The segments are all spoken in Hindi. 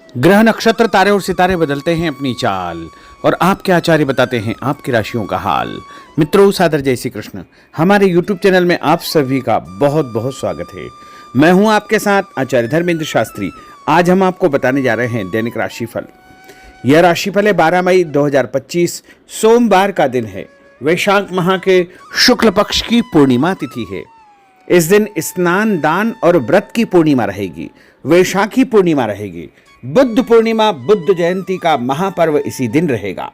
ग्रह नक्षत्र तारे और सितारे बदलते हैं अपनी चाल और आपके आचार्य बताते हैं आपकी राशियों का हाल। मित्रों, सादर जय श्री कृष्ण। हमारे YouTube चैनल में आप सभी का बहुत बहुत स्वागत है। मैं हूं आपके साथ आचार्य धर्मेंद्र शास्त्री। आज हम आपको बताने जा रहे हैं दैनिक राशिफल। यह राशिफल है 12 मई 2025 सोमवार का दिन है। वैशाख माह के शुक्ल पक्ष की पूर्णिमा तिथि है। इस दिन स्नान, दान और व्रत की पूर्णिमा रहेगी। वैशाखी पूर्णिमा रहेगी। बुद्ध पूर्णिमा, बुद्ध जयंती का महापर्व इसी दिन रहेगा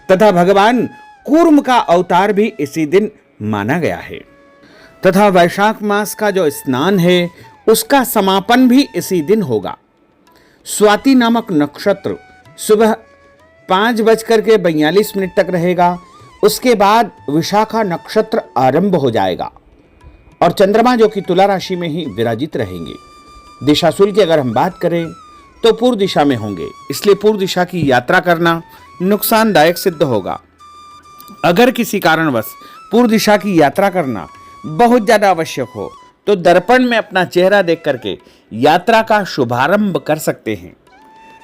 तथा भगवान कूर्म का अवतार भी इसी दिन माना गया है तथा वैशाख मास का जो स्नान है उसका समापन भी इसी दिन होगा। स्वाति नामक नक्षत्र सुबह 5:42 तक रहेगा। उसके बाद विशाखा नक्षत्र आरंभ हो जाएगा और चंद्रमा जो कि तुला राशि में ही विराजित रहेंगे। दिशाशूल की अगर हम बात करें तो पूर्व दिशा में होंगे, इसलिए पूर्व दिशा की यात्रा करना नुकसानदायक सिद्ध होगा। अगर किसी कारणवश पूर्व दिशा की यात्रा करना बहुत ज्यादा आवश्यक हो तो दर्पण में अपना चेहरा देख करके यात्रा का शुभारंभ कर सकते हैं।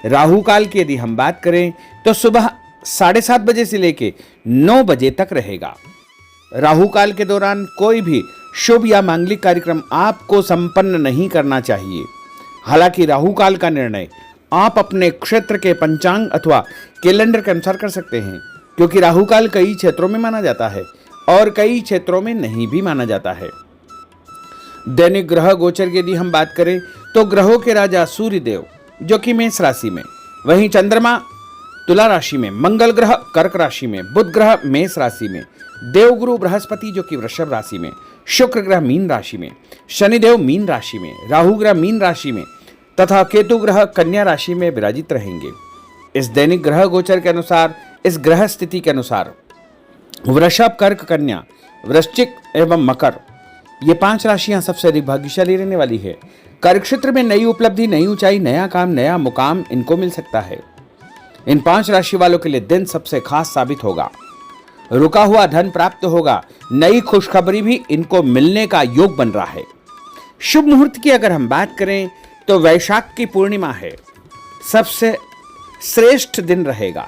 राहु काल की यदि हम बात करें तो सुबह 7:30 बजे से लेकर 9 बजे तक रहेगा। राहु काल के दौरान कोई भी शुभ या मांगलिक कार्यक्रम आपको संपन्न नहीं करना चाहिए। हालांकि राहु काल का निर्णय आप अपने क्षेत्र के पंचांग अथवा कैलेंडर के अनुसार कर सकते हैं, क्योंकि राहु काल कई क्षेत्रों में माना जाता है और कई क्षेत्रों में नहीं भी माना जाता है। दैनिक ग्रह गोचर की यदि हम बात करें तो ग्रहों के राजा सूर्य देव जो कि मेष राशि में, वहीं चंद्रमा तुला राशि में, मंगल ग्रह कर्क राशि में, बुध ग्रह मेष राशि में, देवगुरु बृहस्पति जो कि वृषभ राशि में, शुक्र ग्रह मीन राशि में, शनिदेव मीन राशि में, राहु ग्रह मीन राशि में तथा केतु ग्रह कन्या राशि में विराजित रहेंगे। इस दैनिक ग्रह गोचर के अनुसार, इस ग्रह स्थिति के अनुसार वृषभ, कर्क, कन्या, वृश्चिक एवं मकर ये 5 राशियां सबसे अधिक भाग्यशाली रहने वाली है। कार्यक्षेत्र में नई उपलब्धि, नई ऊंचाई, नया काम, नया मुकाम इनको मिल सकता है। इन 5 राशि वालों के लिए दिन सबसे खास साबित होगा। रुका हुआ धन प्राप्त होगा। नई खुशखबरी भी इनको मिलने का योग बन रहा है। शुभ मुहूर्त की अगर हम बात करें तो वैशाख की पूर्णिमा है, सबसे श्रेष्ठ दिन रहेगा।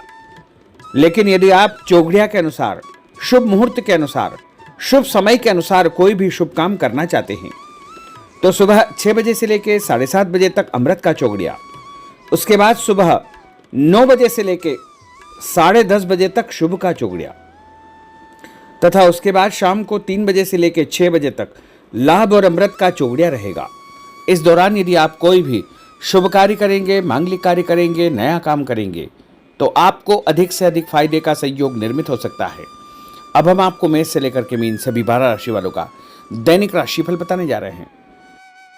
लेकिन यदि आप चौघड़िया के अनुसार, शुभ मुहूर्त के अनुसार, शुभ समय के अनुसार कोई भी शुभ काम करना चाहते हैं तो सुबह 6 बजे से लेकर 7:30 बजे तक अमृत का चौघड़िया, उसके बाद सुबह 9 बजे से लेकर 10:30 बजे तक शुभ का चौघड़िया तथा उसके बाद शाम को 3 बजे से लेकर 6 बजे तक लाभ और अमृत का चौघड़िया रहेगा। इस दौरान यदि आप कोई भी शुभ कार्य करेंगे, मांगलिक कार्य करेंगे, नया काम करेंगे तो आपको अधिक से अधिक फायदे का संयोग निर्मित हो सकता है। अब हम आपको मेष से लेकर के मीन सभी 12 राशि वालों का दैनिक राशिफल बताने जा रहे हैं।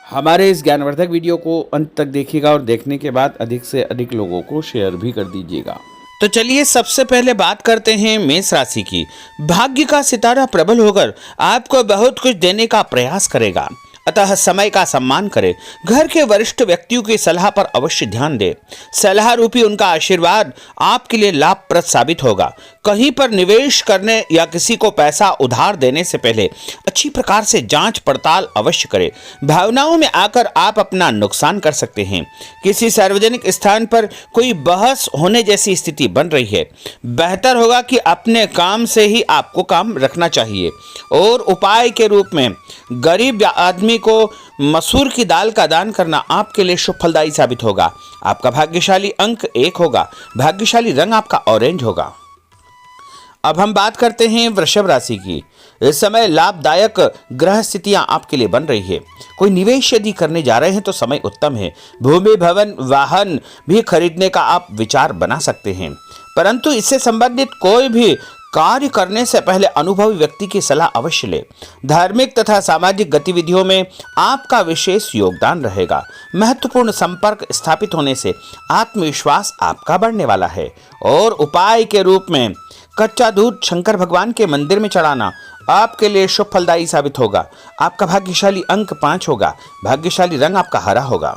हमारे इस ज्ञानवर्धक वीडियो को अंत तक देखिएगा और देखने के बाद अधिक से अधिक लोगों को शेयर भी कर दीजिएगा। तो चलिए सबसे पहले बात करते हैं मेष राशि की। भाग्य का सितारा प्रबल होकर आपको बहुत कुछ देने का प्रयास करेगा, अतः समय का सम्मान करें। घर के वरिष्ठ व्यक्तियों की सलाह पर अवश्य ध्यान दें। सलाह रूपी उनका आशीर्वाद आपके लिए लाभप्रद साबित होगा। कहीं पर निवेश करने या किसी को पैसा उधार देने से पहले अच्छी प्रकार से जांच पड़ताल अवश्य करें। भावनाओं में आकर आप अपना नुकसान कर सकते हैं। किसी सार्वजनिक स्थान पर कोई बहस होने जैसी स्थिति बन रही है। बेहतर होगा कि अपने काम से ही आपको काम रखना चाहिए। और उपाय के रूप में गरीब आदमी को मसूर की दाल का दान करना आपके लिए शुभ फलदायी साबित होगा। आपका भाग्यशाली अंक 1 होगा। भाग्यशाली रंग आपका ऑरेंज होगा। अब हम बात करते हैं वृषभ राशि की। इस समय लाभदायक ग्रह स्थितियां आपके लिए बन रही है। कोई निवेश यदि करने जा रहे हैं तो समय उत्तम है। भूमि, भवन, वाहन भी खरीदने का आप विचार बना सकते हैं, परंतु इससे संबंधित कोई भी कार्य करने से पहले अनुभवी व्यक्ति की सलाह अवश्य ले। धार्मिक तथा सामाजिक गतिविधियों में आपका विशेष योगदान रहेगा। महत्वपूर्ण संपर्क स्थापित होने से आत्मविश्वास आपका बढ़ने वाला है। और उपाय के रूप में कच्चा दूध शंकर भगवान के मंदिर में चढ़ाना आपके लिए शुभ फलदायी साबित होगा। आपका भाग्यशाली अंक 5 होगा। भाग्यशाली रंग आपका हरा होगा।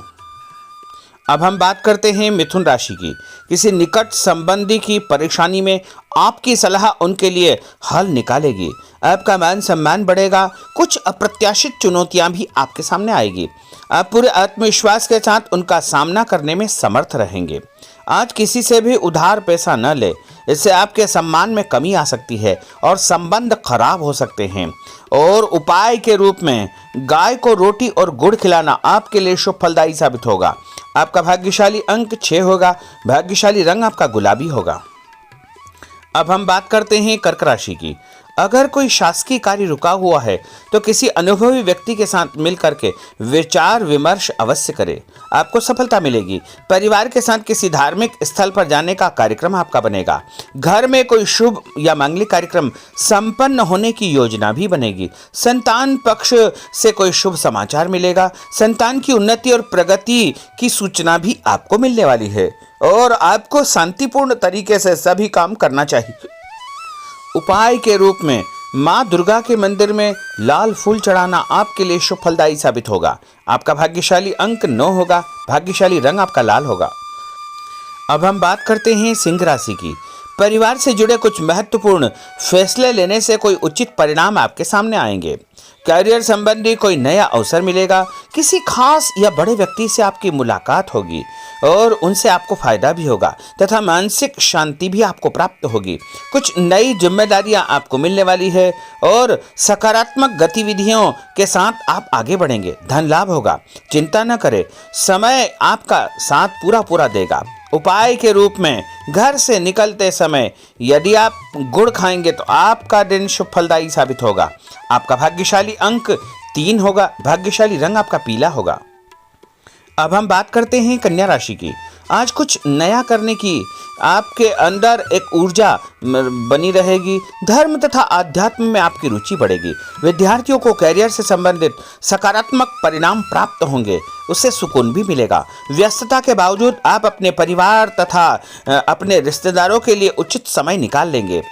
अब हम बात करते हैं मिथुन राशि की। किसी निकट संबंधी की परेशानी में आपकी सलाह उनके लिए हल निकालेगी। आपका मान सम्मान बढ़ेगा। कुछ अप्रत्याशित चुनौतियां भी आपके सामने आएगी। आप पूरे आत्मविश्वास के साथ उनका सामना करने में समर्थ रहेंगे। आज किसी से भी उधार पैसा न ले, इससे आपके सम्मान में कमी आ सकती है और संबंध खराब हो सकते हैं। और उपाय के रूप में गाय को रोटी और गुड़ खिलाना आपके लिए शुभ फलदायी साबित होगा। आपका भाग्यशाली अंक 6 होगा। भाग्यशाली रंग आपका गुलाबी होगा। अब हम बात करते हैं कर्क राशि की। अगर कोई शासकीय कार्य रुका हुआ है तो किसी अनुभवी व्यक्ति के साथ मिल करके विचार विमर्श अवश्य करें, आपको सफलता मिलेगी। परिवार के साथ किसी धार्मिक स्थल पर जाने का कार्यक्रम आपका बनेगा। घर में कोई शुभ या मांगलिक कार्यक्रम संपन्न होने की योजना भी बनेगी। संतान पक्ष से कोई शुभ समाचार मिलेगा। संतान की उन्नति और प्रगति की सूचना भी आपको मिलने वाली है और आपको शांतिपूर्ण तरीके से सभी काम करना चाहिए। उपाय के रूप में मां दुर्गा के मंदिर में लाल फूल चढ़ाना आपके लिए शुभ फलदायी साबित होगा। आपका भाग्यशाली अंक 9 होगा। भाग्यशाली रंग आपका लाल होगा। अब हम बात करते हैं सिंह राशि की। परिवार से जुड़े कुछ महत्वपूर्ण फैसले लेने से कोई उचित परिणाम आपके सामने आएंगे। करियर संबंधी कोई नया अवसर मिलेगा। किसी खास या बड़े व्यक्ति से आपकी मुलाकात होगी और उनसे आपको फायदा भी होगा तथा मानसिक शांति भी आपको प्राप्त होगी। कुछ नई जिम्मेदारियां आपको मिलने वाली है और सकारात्मक गतिविधियों के साथ आप आगे बढ़ेंगे। धन लाभ होगा। चिंता न करें, समय आपका साथ पूरा देगा। उपाय के रूप में घर से निकलते समय यदि आप गुड़ खाएंगे तो आपका दिन शुभ फलदायी साबित होगा। आपका भाग्यशाली अंक 3 होगा। भाग्यशाली रंग आपका पीला होगा। अब हम बात करते हैं कन्या राशि की। आज कुछ नया करने की आपके अंदर एक ऊर्जा बनी रहेगी। धर्म तथा आध्यात्म में आपकी रुचि बढ़ेगी। विद्यार्थियों को कैरियर से संबंधित सकारात्मक परिणाम प्राप्त होंगे, उससे सुकून भी मिलेगा। व्यस्तता के बावजूद आप अपने परिवार तथा अपने रिश्तेदारों के लिए उचित समय निकाल लेंगे।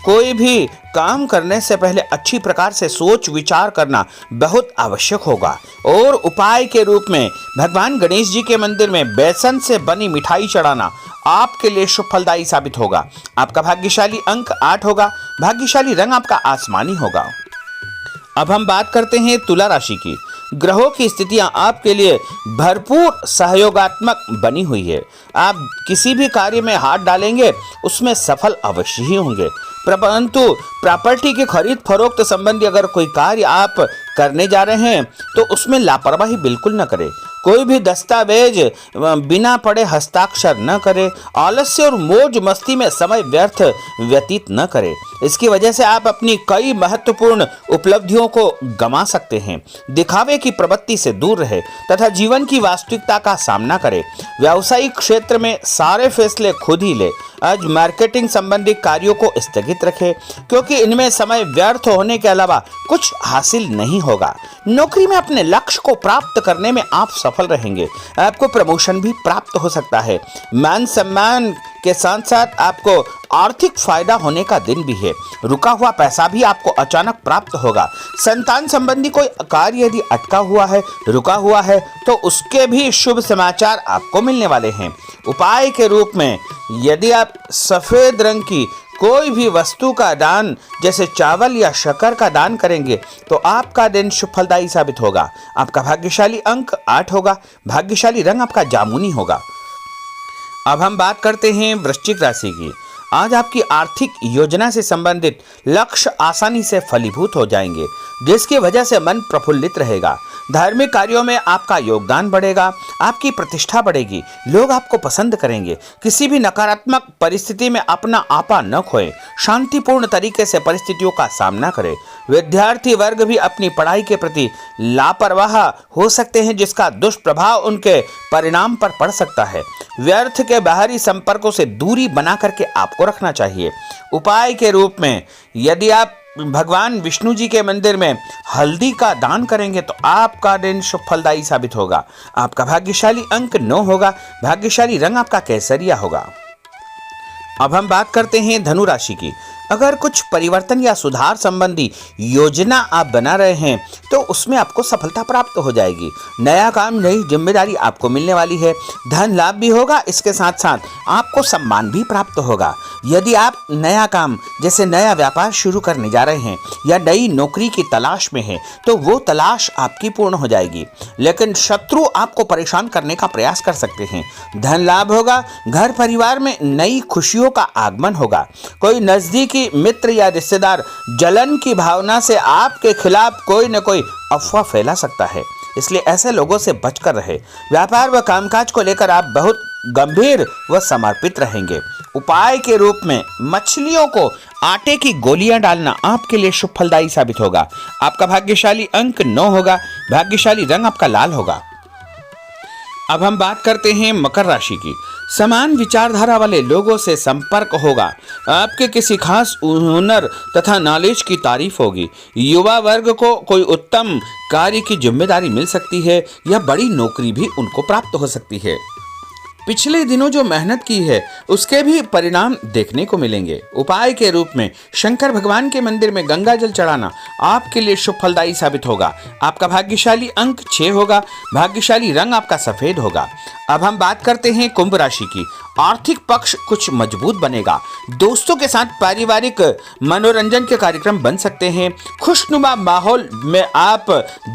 कोई भी काम करने से पहले अच्छी प्रकार से सोच विचार करना बहुत आवश्यक होगा। और उपाय के रूप में भगवान गणेश जी के मंदिर में बेसन से बनी मिठाई चढ़ाना आपके लिए शुभ फलदायी साबित होगा। आपका भाग्यशाली अंक 8 होगा। भाग्यशाली रंग आपका आसमानी होगा। अब हम बात करते हैं तुला राशि की। ग्रहों की स्थितियां आपके लिए भरपूर सहयोगात्मक बनी हुई है। आप किसी भी कार्य में हाथ डालेंगे उसमें सफल अवश्य ही होंगे। परंतु प्रॉपर्टी की खरीद फरोख्त संबंधी अगर कोई कार्य आप करने जा रहे हैं तो उसमें लापरवाही बिल्कुल न करें। कोई भी दस्तावेज बिना पढ़े हस्ताक्षर न करें। आलस्य और मौज मस्ती में समय व्यर्थ व्यतीत न करें। इसकी वजह से आप अपनी कई महत्वपूर्ण उपलब्धियों को गंवा सकते हैं। दिखावे की प्रवृत्ति से दूर रहे तथा जीवन की वास्तविकता का सामना करें। व्यावसायिक क्षेत्र में सारे फैसले खुद ही ले। आज मार्केटिंग संबंधी कार्यों को स्थगित रखें क्योंकि इनमें समय व्यर्थ होने के अलावा कुछ हासिल नहीं होगा। नौकरी में अपने लक्ष्य को प्राप्त करने में आप सफल रहेंगे। आपको प्रमोशन भी प्राप्त हो सकता है। मान सम्मान के साथ साथ आपको आर्थिक फायदा होने का दिन भी है। रुका हुआ पैसा भी आपको अचानक प्राप्त होगा। संतान संबंधी कोई कार्य यदि अटका हुआ है, रुका हुआ है तो उसके भी शुभ समाचार आपको मिलने वाले हैं। उपाय के रूप में यदि आप सफेद रंग की कोई भी वस्तु का दान जैसे चावल या शक्कर का दान करेंगे तो आपका दिन शुभ फलदायी साबित होगा। आपका भाग्यशाली अंक 8 होगा। भाग्यशाली रंग आपका जामुनी होगा। अब हम बात करते हैं वृश्चिक राशि की। आज आपकी आर्थिक योजना से संबंधित लक्ष्य आसानी से फलीभूत हो जाएंगे, जिसकी वजह से मन प्रफुल्लित रहेगा। धार्मिक कार्यों में आपका योगदान बढ़ेगा। आपकी प्रतिष्ठा बढ़ेगी। लोग आपको पसंद करेंगे। किसी भी नकारात्मक परिस्थिति में अपना आपा न खोएं। शांतिपूर्ण तरीके से परिस्थितियों का सामना करें। विद्यार्थी वर्ग भी अपनी पढ़ाई के प्रति लापरवाह हो सकते हैं, जिसका दुष्प्रभाव उनके परिणाम पर पड़ सकता है। व्यर्थ के बाहरी संपर्कों से दूरी बना करके आपको रखना चाहिए। उपाय के रूप में यदि आप भगवान विष्णु जी के मंदिर में हल्दी का दान करेंगे तो आपका दिन शुभ फलदायी साबित होगा। आपका भाग्यशाली अंक 9 होगा। भाग्यशाली रंग आपका केसरिया होगा। अब हम बात करते हैं धनु राशि की। अगर कुछ परिवर्तन या सुधार संबंधी योजना आप बना रहे हैं तो उसमें आपको सफलता प्राप्त हो जाएगी। नया काम, नई जिम्मेदारी आपको मिलने वाली है। धन लाभ भी होगा, इसके साथ साथ आपको सम्मान भी प्राप्त होगा। यदि आप नया काम जैसे नया व्यापार शुरू करने जा रहे हैं या नई नौकरी की तलाश में हैं तो वो तलाश आपकी पूर्ण हो जाएगी। लेकिन शत्रु आपको परेशान करने का प्रयास कर सकते हैं। धन लाभ होगा, घर परिवार में नई खुशियों का आगमन होगा। कोई नजदीकी मित्र या रिश्तेदार जलन की भावना से आपके खिलाफ कोई न कोई अफवाह फैला सकता है, इसलिए ऐसे लोगों से बचकर रहे। व्यापार व कामकाज को लेकर आप बहुत गंभीर व समर्पित रहेंगे। उपाय के रूप में मछलियों को आटे की गोलियां डालना आपके लिए शुभ फलदायी साबित होगा। आपका भाग्यशाली अंक 9 होगा। भाग्यशाली रंग आपका लाल होगा। अब हम बात करते हैं मकर राशि की। समान विचारधारा वाले लोगों से संपर्क होगा। आपके किसी खास हुनर तथा नॉलेज की तारीफ होगी। युवा वर्ग को कोई उत्तम कार्य की जिम्मेदारी मिल सकती है या बड़ी नौकरी भी उनको प्राप्त हो सकती है। पिछले दिनों जो मेहनत की है उसके भी परिणाम देखने को मिलेंगे। उपाय के रूप में शंकर भगवान के मंदिर में गंगा जल चढ़ाना आपके लिए शुभ फलदायी साबित होगा। आपका भाग्यशाली अंक 6 होगा। भाग्यशाली रंग आपका सफेद होगा। अब हम बात करते हैं कुंभ राशि की। आर्थिक पक्ष कुछ मजबूत बनेगा। दोस्तों के साथ पारिवारिक मनोरंजन के कार्यक्रम बन सकते हैं। खुशनुमा माहौल में आप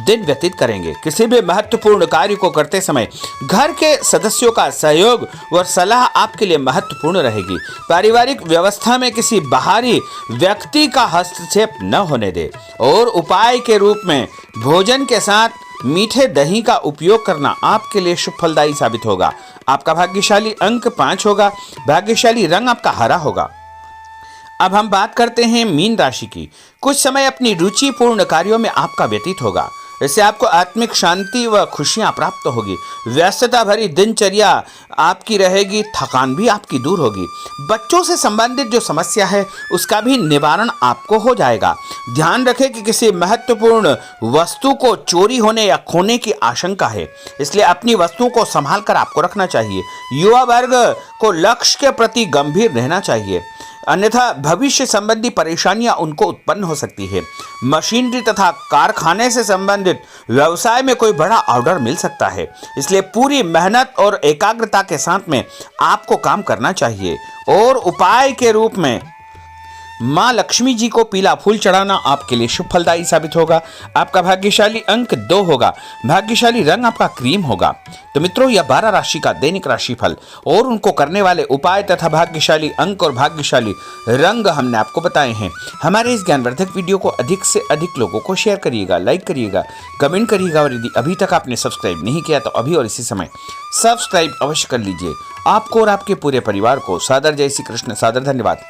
दिन व्यतीत करेंगे। किसी भी महत्वपूर्ण कार्य को करते समय घर के सदस्यों का सहयोग व सलाह आपके लिए महत्वपूर्ण रहेगी। पारिवारिक व्यवस्था में किसी बाहरी व्यक्ति का हस्तक्षेप न होने दे। और उपाय के रूप में भोजन के साथ मीठे दही का उपयोग करना आपके लिए शुभ फलदायी साबित होगा। आपका भाग्यशाली अंक 5 होगा। भाग्यशाली रंग आपका हरा होगा। अब हम बात करते हैं मीन राशि की। कुछ समय अपनी रुचिपूर्ण कार्यों में आपका व्यतीत होगा। इससे आपको आत्मिक शांति व खुशियां प्राप्त होगी। व्यस्तता भरी दिनचर्या आपकी रहेगी। थकान भी आपकी दूर होगी। बच्चों से संबंधित जो समस्या है उसका भी निवारण आपको हो जाएगा। ध्यान रखें कि किसी महत्वपूर्ण वस्तु को चोरी होने या खोने की आशंका है, इसलिए अपनी वस्तुओं को संभाल कर आपको रखना चाहिए। युवा वर्ग को लक्ष्य के प्रति गंभीर रहना चाहिए, अन्यथा भविष्य संबंधी परेशानियां उनको उत्पन्न हो सकती है। मशीनरी तथा कारखाने से संबंधित व्यवसाय में कोई बड़ा ऑर्डर मिल सकता है, इसलिए पूरी मेहनत और एकाग्रता के साथ में आपको काम करना चाहिए। और उपाय के रूप में माँ लक्ष्मी जी को पीला फूल चढ़ाना आपके लिए शुभ फलदायी साबित होगा। आपका भाग्यशाली अंक 2 होगा। भाग्यशाली रंग आपका क्रीम होगा। तो मित्रों, यह 12 राशि का दैनिक राशिफल और उनको करने वाले उपाय तथा भाग्यशाली अंक और भाग्यशाली रंग हमने आपको बताए हैं। हमारे इस ज्ञानवर्धक वीडियो को अधिक से अधिक लोगों को शेयर करिएगा, लाइक करिएगा, कमेंट करिएगा और यदि अभी तक आपने सब्सक्राइब नहीं किया तो अभी और इसी समय सब्सक्राइब अवश्य कर लीजिए। आपको और आपके पूरे परिवार को सादर जय श्री कृष्ण, सादर धन्यवाद।